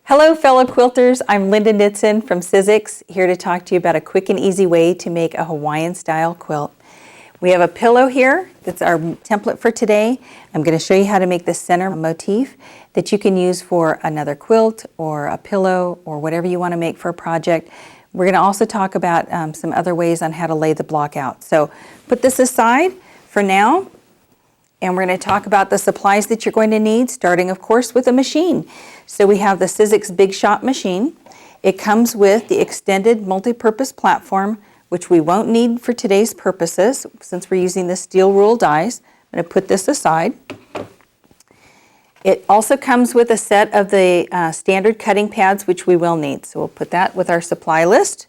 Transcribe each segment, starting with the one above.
Hello fellow quilters, I'm Linda Nitson from Sizzix, here to talk to you about a quick and easy way to make a Hawaiian style quilt. We have a pillow here, that's our template for today. I'm going to show you how to make the center motif that you can use for another quilt or a pillow or whatever you want to make for a project. We're going to also talk about some other ways on how to lay the block out. So put this aside for now. And we're going to talk about the supplies that you're going to need, starting of course with a machine. So we have the Sizzix Big Shot machine. It comes with the extended multi-purpose platform, which we won't need for today's purposes since we're using the steel rule dies. I'm going to put this aside. It also comes with a set of the standard cutting pads, which we will need. So we'll put that with our supply list.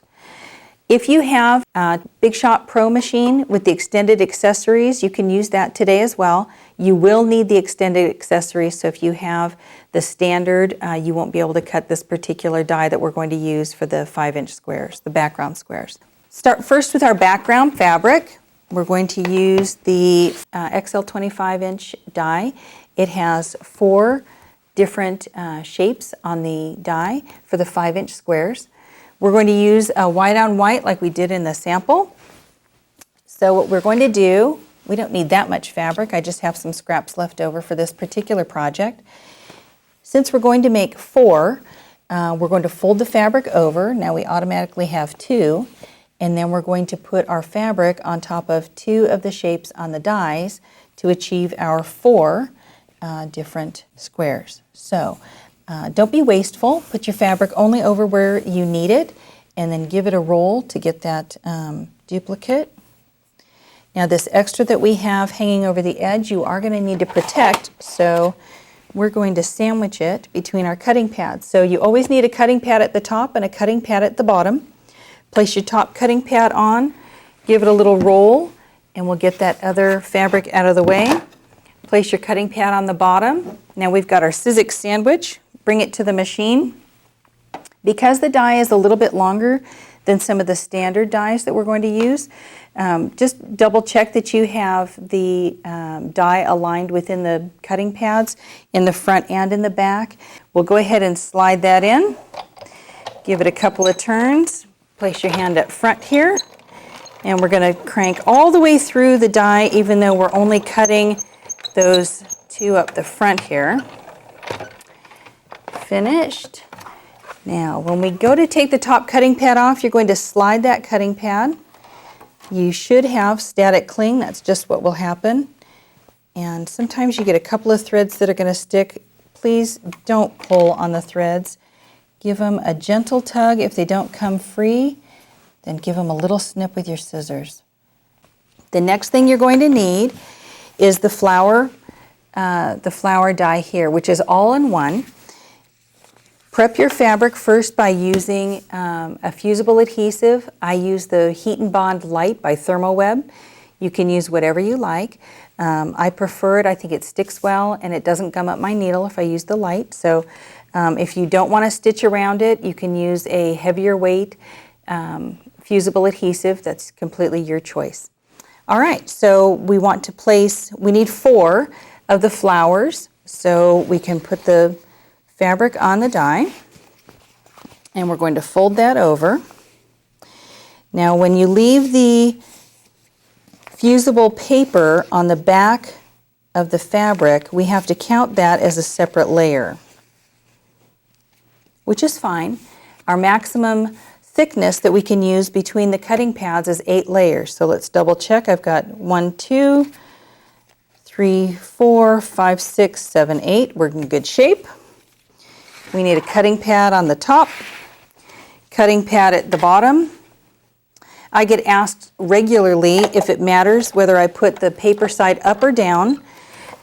If you have a Big Shot Pro machine with the extended accessories, you can use that today as well. You will need the extended accessories, so if you have the standard, you won't be able to cut this particular die that we're going to use for the 5-inch squares, the background squares. Start first with our background fabric. We're going to use the XL 25-inch die. It has 4 different shapes on the die for the 5-inch squares. We're going to use a white on white like we did in the sample. So what we're going to do, we don't need that much fabric, I just have some scraps left over for this particular project. Since we're going to make 4, we're going to fold the fabric over. Now we automatically have 2, and then we're going to put our fabric on top of 2 of the shapes on the dies to achieve our 4 different squares. So don't be wasteful. Put your fabric only over where you need it and then give it a roll to get that duplicate. Now this extra that we have hanging over the edge you are going to need to protect, so we're going to sandwich it between our cutting pads. So you always need a cutting pad at the top and a cutting pad at the bottom. Place your top cutting pad on, give it a little roll, and we'll get that other fabric out of the way. Place your cutting pad on the bottom. Now we've got our Sizzix sandwich. Bring it to the machine. Because the die is a little bit longer than some of the standard dies that we're going to use, just double check that you have the die aligned within the cutting pads in the front and in the back. We'll go ahead and slide that in. Give it a couple of turns. Place your hand up front here. And we're going to crank all the way through the die even though we're only cutting those 2 up the front here. Finished. Now when we go to take the top cutting pad off, you're going to slide that cutting pad. You should have static cling, that's just what will happen. And sometimes you get a couple of threads that are going to stick. Please don't pull on the threads. Give them a gentle tug. If they don't come free, then give them a little snip with your scissors. The next thing you're going to need is the flower die here, which is all in one. Prep your fabric first by using a fusible adhesive. I use the Heat and Bond Light by Thermoweb. You can use whatever you like. I prefer it. I think it sticks well and it doesn't gum up my needle if I use the light. So if you don't want to stitch around it, you can use a heavier weight fusible adhesive. That's completely your choice. All right, so we need 4 of the flowers so we can put the fabric on the die, and we're going to fold that over. Now when you leave the fusible paper on the back of the fabric, we have to count that as a separate layer, which is fine. Our maximum thickness that we can use between the cutting pads is 8 layers. So let's double check. I've got 1, 2, 3, 4, 5, 6, 7, 8. We're in good shape. We need a cutting pad on the top, cutting pad at the bottom. I get asked regularly if it matters whether I put the paper side up or down.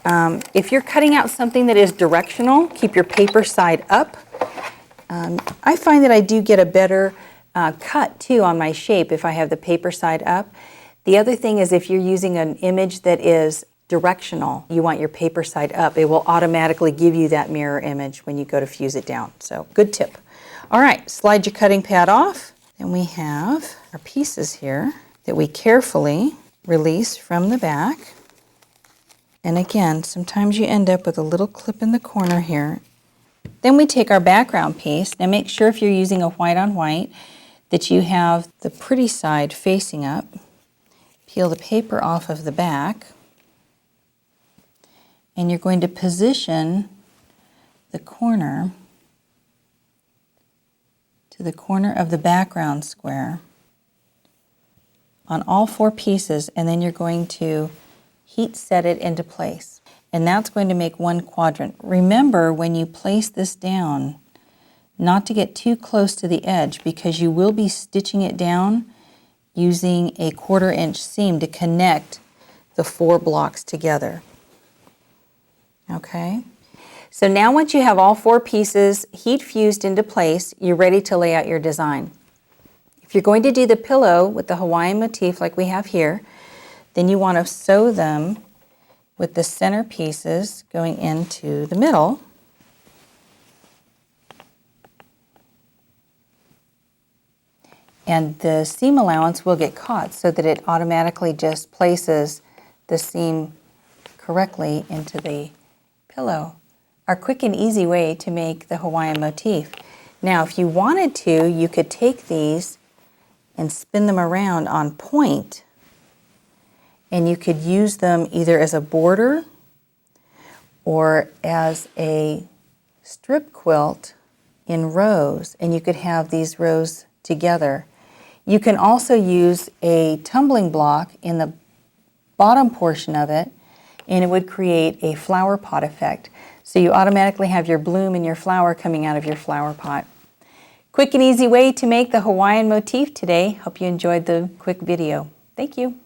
If you're cutting out something that is directional, keep your paper side up. I find that I do get a better cut too on my shape if I have the paper side up. The other thing is if you're using an image that is directional, you want your paper side up, it will automatically give you that mirror image when you go to fuse it down. So good tip. All right, slide your cutting pad off. Then we have our pieces here that we carefully release from the back. And again, sometimes you end up with a little clip in the corner here. Then we take our background piece. Now make sure if you're using a white on white that you have the pretty side facing up. Peel the paper off of the back. And you're going to position the corner to the corner of the background square on all 4 pieces, and then you're going to heat set it into place. And that's going to make one quadrant. Remember, when you place this down, not to get too close to the edge, because you will be stitching it down using a 1/4 inch seam to connect the 4 blocks together. Okay? So now once you have all 4 pieces heat fused into place, you're ready to lay out your design. If you're going to do the pillow with the Hawaiian motif like we have here, then you want to sew them with the center pieces going into the middle. And the seam allowance will get caught so that it automatically just places the seam correctly into the pillow. Our quick and easy way to make the Hawaiian motif. Now, if you wanted to, you could take these and spin them around on point, and you could use them either as a border or as a strip quilt in rows, and you could have these rows together. You can also use a tumbling block in the bottom portion of it, and it would create a flower pot effect. So you automatically have your bloom and your flower coming out of your flower pot. Quick and easy way to make the Hawaiian motif today. Hope you enjoyed the quick video. Thank you.